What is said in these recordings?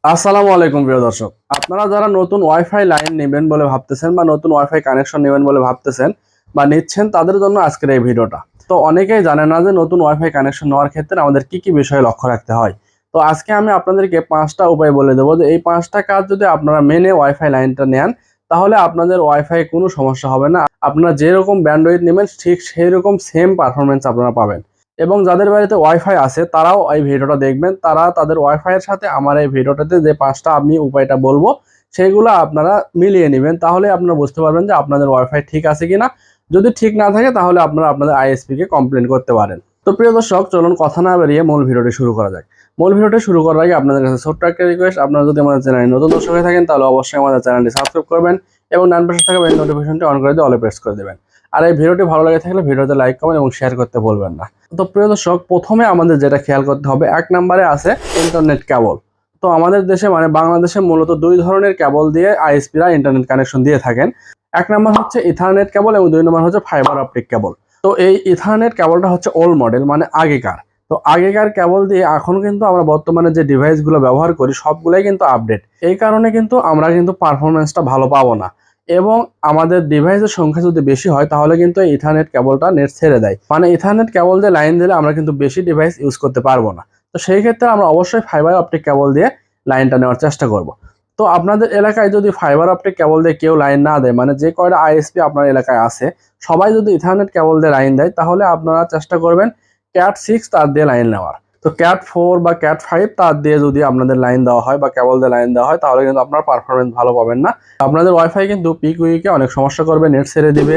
আসসালামু আলাইকুম প্রিয় দর্শক, আপনারা যারা নতুন ওয়াইফাই লাইন নেবেন বলে ভাবতেছেন বা নতুন ওয়াইফাই কানেকশন নেবেন বলে ভাবতেছেন বা নিচ্ছেন, তাদের জন্য আজকের এই ভিডিওটা। তো অনেকেই জানে না যে নতুন ওয়াইফাই কানেকশন নেওয়ার ক্ষেত্রে আমাদের কি কি বিষয়ে লক্ষ্য রাখতে হয়। তো আজকে আমি আপনাদেরকে 5টা উপায় বলে দেবো যে এই 5টা কাজ যদি আপনারা মেনে ওয়াইফাই লাইনটা নেন, তাহলে আপনাদের ওয়াইফাই কোনো সমস্যা হবে না। আপনারা যেরকম ব্যান্ডউইথ নেবেন ঠিক সেই রকম সেম পারফরমেন্স আপনারা পাবেন। এবং যাদের বাড়িতে ওয়াইফাই আছে তারাও এই ভিডিওটা দেখবেন, তারা তাদের ওয়াইফাই এর সাথে আমার এই ভিডিওটাতে যে 5টা আমি উপায়টা বলবো সেইগুলো আপনারা মিলিয়ে নেবেন, তাহলে আপনারা বুঝতে পারবেন যে আপনাদের ওয়াইফাই ঠিক আছে কিনা। যদি ঠিক না থাকে তাহলে আপনারা আপনাদের আইএসপি কে কমপ্লেন করতে পারেন। তো প্রিয় দর্শক, চলুন কথা না বেরিয়ে মূল ভিডিওটি শুরু করা যাক। মূল ভিডিওটি শুরু করার আগে আপনাদের কাছে ছোট্ট একটা রিকোয়েস্ট, আপনারা যদি আমাদের চ্যানেলে নতুন দর্শক হয়ে থাকেন তাহলে অবশ্যই আমাদের চ্যানেলটি সাবস্ক্রাইব করবেন এবং ডান পাশে থাকা বেল নোটিফিকেশনটি অন করে দিয়ে অলে প্রেস করে দেবেন। আর এই ভিডিওটি ভালো লাগে থাকলে ভিডিওতে লাইক কমেন্ট এবং শেয়ার করতে ভুলবেন না। তো প্রিয় দর্শক, প্রথমে আমাদের যেটা খেয়াল করতে হবে, 1 নম্বরে আছে ইন্টারনেট কেবল। তো আমাদের দেশে মানে বাংলাদেশে মূলত 2 ধরনের কেবল দিয়ে আইএসপিরা ইন্টারনেট কানেকশন দিয়ে থাকেন। 1 নম্বর হচ্ছে ইথারনেট কেবল এবং 2 নম্বর হচ্ছে ফাইবার অপটিক কেবল। তো এই ইথারনেট কেবলটা হচ্ছে ওল্ড মডেল, মানে আগেকার। তো আগেকার কেবল দিয়ে এখন কিন্তু আমরা বর্তমানে যে ডিভাইসগুলো ব্যবহার করি সবগুলাই কিন্তু আপডেট। এই কারণে কিন্তু আমরা কিন্তু পারফরমেন্সটা ভালো পাবো না। এবং আমাদের ডিভাইসের সংখ্যা যদি বেশি হয় তাহলে কিন্তু ইথারনেট কেবলটা নেট ছেড়ে দেয়, মানে ইথারনেট কেবল দিয়ে লাইন দিলে আমরা কিন্তু বেশি ডিভাইস ইউজ করতে পারবো না। তো সেই ক্ষেত্রে আমরা অবশ্যই ফাইবার অপটিক কেবল দিয়ে লাইনটা নেওয়ার চেষ্টা করব। তো আপনাদের এলাকায় যদি ফাইবার অপটিক কেবল দিয়ে কেউ লাইন না দেয়, মানে যে কয়টা আইএসপি আপনার এলাকায় আছে সবাই যদি ইথারনেট কেবল দিয়ে লাইন দেয়, তাহলে আপনারা চেষ্টা করবেন ক্যাট 6 তার দিয়ে লাইন নেওয়ার। তো ক্যাট 4 বা ক্যাট 5 তার দিয়ে যদি আপনাদের লাইন দেওয়া হয় বা কেবল দিয়ে লাইন দেওয়া হয় তাহলে কিন্তু আপনার পারফরমেন্স ভালো পাবেন না। আপনাদের ওয়াইফাই কিন্তু পিক উইকে অনেক সমস্যা করবে, নেট ছেড়ে দিবে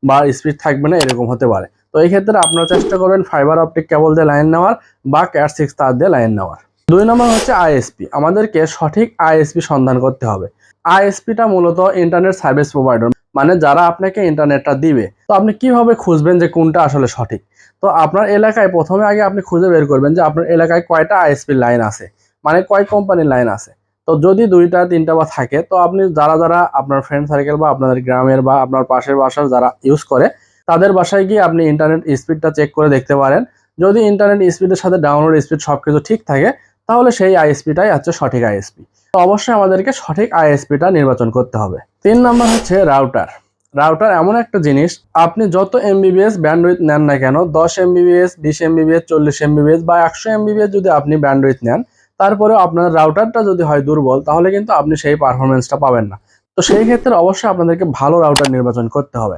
বা স্পিড থাকবে না, এরকম হতে পারে। তো এই ক্ষেত্রে আপনারা চেষ্টা করবেন ফাইবার অপটিক কেবল দিয়ে লাইন নেওয়ার বা ক্যাট 6 তার দিয়ে লাইন নেওয়ার। 2 নম্বর হচ্ছে আইএসপি। আমাদেরকে সঠিক আইএসপি সন্ধান করতে হবে। আইএসপিটা মূলত ইন্টারনেট সার্ভিস প্রোভাইডার, মানে যারা আপনাকে ইন্টারনেটটা দিবে। তো আপনি কিভাবে খুঁজবেন যে কোনটা আসলে সঠিক? তো আপনার এলাকায় প্রথমে আগে আপনি খুঁজে বের করবেন যে আপনার এলাকায় কয়টা আইএসপি লাইন আছে, মানে কয় কোম্পানির লাইন আছে। তো যদি 2টা 3টা বা থাকে, তো আপনি যারা যারা আপনার ফ্রেন্ড সার্কেল বা আপনাদের গ্রামের বা আপনার পাশের বাসার যারা ইউজ করে তাদের বাসায় গিয়ে আপনি ইন্টারনেট স্পিডটা চেক করে দেখতে পারেন। যদি ইন্টারনেট স্পিডের সাথে ডাউনলোড স্পিড সবকিছু ঠিক থাকে তাহলে সেই আইএসপিটাই হচ্ছে সঠিক আইএসপি। তো অবশ্যই আমাদেরকে সঠিক আইএসপিটা নির্বাচন করতে হবে। 3 নম্বর হচ্ছে রাউটার। রাউটার এমন একটা জিনিস, আপনি যত এমবিবিএস ব্যান্ডউইথ নেন না কেন, 10 এমবিবিএস 20 এমবিবিএস 40 এমবিবিএস বা 100 এমবিবিএস যদি আপনি ব্যান্ডউইথ নেন, তারপরেও আপনার রাউটারটা যদি হয় দুর্বল তাহলে কিন্তু আপনি সেই পারফরমেন্সটা পাবেন না। তো সেই ক্ষেত্রে অবশ্যই আপনাদেরকে ভালো রাউটার নির্বাচন করতে হবে।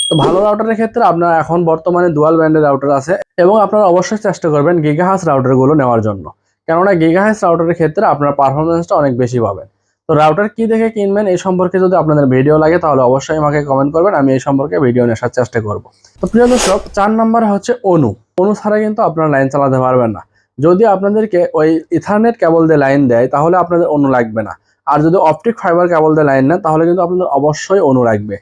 তো ভালো রাউটারের ক্ষেত্রে আপনার এখন বর্তমানে ডুয়াল ব্যান্ডের রাউটার আছে এবং আপনারা অবশ্যই চেষ্টা করবেন গিগাহার্টজ রাউটারগুলো নেওয়ার জন্য, কেননা গিগাহার্টজ রাউটারের ক্ষেত্রে আপনার পারফরমেন্সটা অনেক বেশি পাবেন। তো রাউটার কি দেখে কিনবেন এই সম্পর্কে যদি আপনাদের ভিডিও লাগে তাহলে অবশ্যই আমাকে কমেন্ট করবেন, আমি এই সম্পর্কে ভিডিও নেওয়ার চেষ্টা করব। তো প্রিয় দর্শক, 4 নম্বরে হচ্ছে অনু। অনু ছাড়া কিন্তু আপনারা লাইন চালাতে পারবেন না। যদি আপনাদেরকে ওই ইথারনেট কেবল দিয়ে লাইন দেয় তাহলে আপনাদের অনু লাগবে না। আর যদি অপটিক ফাইবার কেবল দিয়ে লাইন নেন তাহলে কিন্তু আপনাদের অবশ্যই অনু লাগবে।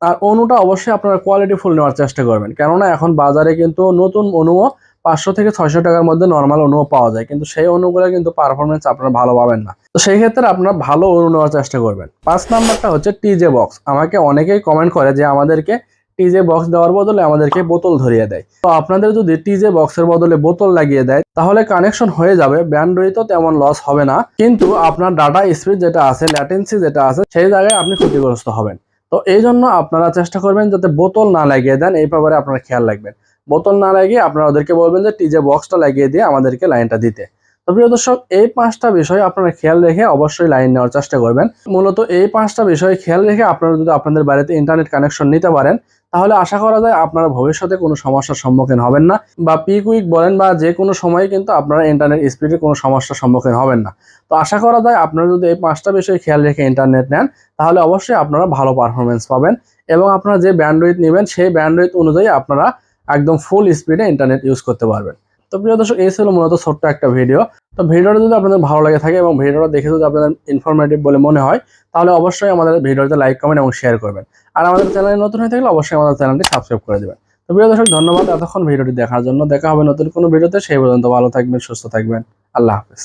আর অনুটা অবশ্যই আপনারা কোয়ালিটি ফুল নেওয়ার চেষ্টা করবেন, কেননা এখন বাজারে কিন্তু নতুন অনুও 500 থেকে 600 টাকার মধ্যে নর্মাল অনুও পাওয়া যায়, কিন্তু সেই অনুগুলো কিন্তু পারফরমেন্স আপনারা ভালো পাবেন না। তো সেই ক্ষেত্রে আপনারা ভালো অনু নেওয়ার চেষ্টা করবেন। 5 নাম্বারটা হচ্ছে টিজে বক্স। আমাকে অনেকেই কমেন্ট করে যে আমাদেরকে টিজে বক্স দেওয়ার বদলে আমাদেরকে বোতল ধরিয়ে দেয়। তো আপনাদের যদি টিজে বক্সের বদলে বোতল লাগিয়ে দেয় তাহলে কানেকশন হয়ে যাবে, ব্যান্ডউইথও তেমন লস হবে না, কিন্তু আপনার ডাটা স্পিড যেটা আছে, ল্যাটেন্সি যেটা আছে, সেই জায়গায় আপনি ক্ষতিগ্রস্ত হবেন। তো এই জন্য আপনারা চেষ্টা করবেন যাতে বোতল না লাগিয়ে দেন, এই ব্যাপারে আপনারা খেয়াল রাখবেন। বোতল না লাগিয়ে আপনারা ওদেরকে বলবেন যে টিজে বক্সটা লাগিয়ে দিয়ে আমাদেরকে লাইনটা দিতে। তো প্রিয় দর্শক, এই 5টা বিষয় আপনারা খেয়াল রেখে অবশ্যই লাইন নেওয়ার চেষ্টা করবেন। মূলত এই 5টা বিষয় খেয়াল রেখে আপনারা যদি আপনাদের বাড়িতে ইন্টারনেট কানেকশন নিতে পারেন তাহলে আশা করা যায় আপনারা ভবিষ্যতে কোনো সমস্যার সম্মুখীন হবেন না, বা পিক উইক বলেন বা যে কোনো সময় কিন্তু আপনারা ইন্টারনেট স্পিডে কোনো সমস্যার সম্মুখীন হবেন না। তো আশা করা যায় আপনারা যদি এই 5টা বিষয় খেয়াল রেখে ইন্টারনেট নেন তাহলে অবশ্যই আপনারা ভালো পারফরমেন্স পাবেন এবং আপনারা যে ব্যান্ডউইথ নেবেন সেই ব্যান্ডউইথ অনুযায়ী আপনারা একদম ফুল স্পিডে ইন্টারনেট ইউজ করতে পারবেন। তো প্রিয় দর্শক, এই ছিল মূলত ছোট্ট একটা ভিডিও। তো ভিডিওটা যদি আপনাদের ভালো লাগে থাকে এবং ভিডিওটা দেখে যদি আপনাদের ইনফরমেটিভ বলে মনে হয় তাহলে অবশ্যই আমাদের ভিডিওতে লাইক কমেন্ট এবং শেয়ার করবেন। আর আমাদের চ্যানেলে নতুন হয়ে থাকলে অবশ্যই আমাদের চ্যানেলটি সাবস্ক্রাইব করে দেবেন। তো প্রিয় দর্শক, ধন্যবাদ এতক্ষণ ভিডিওটি দেখার জন্য। দেখা হবে নতুন কোনো ভিডিওতে, সেই পর্যন্ত ভালো থাকবেন, সুস্থ থাকবেন। আল্লাহ হাফেজ।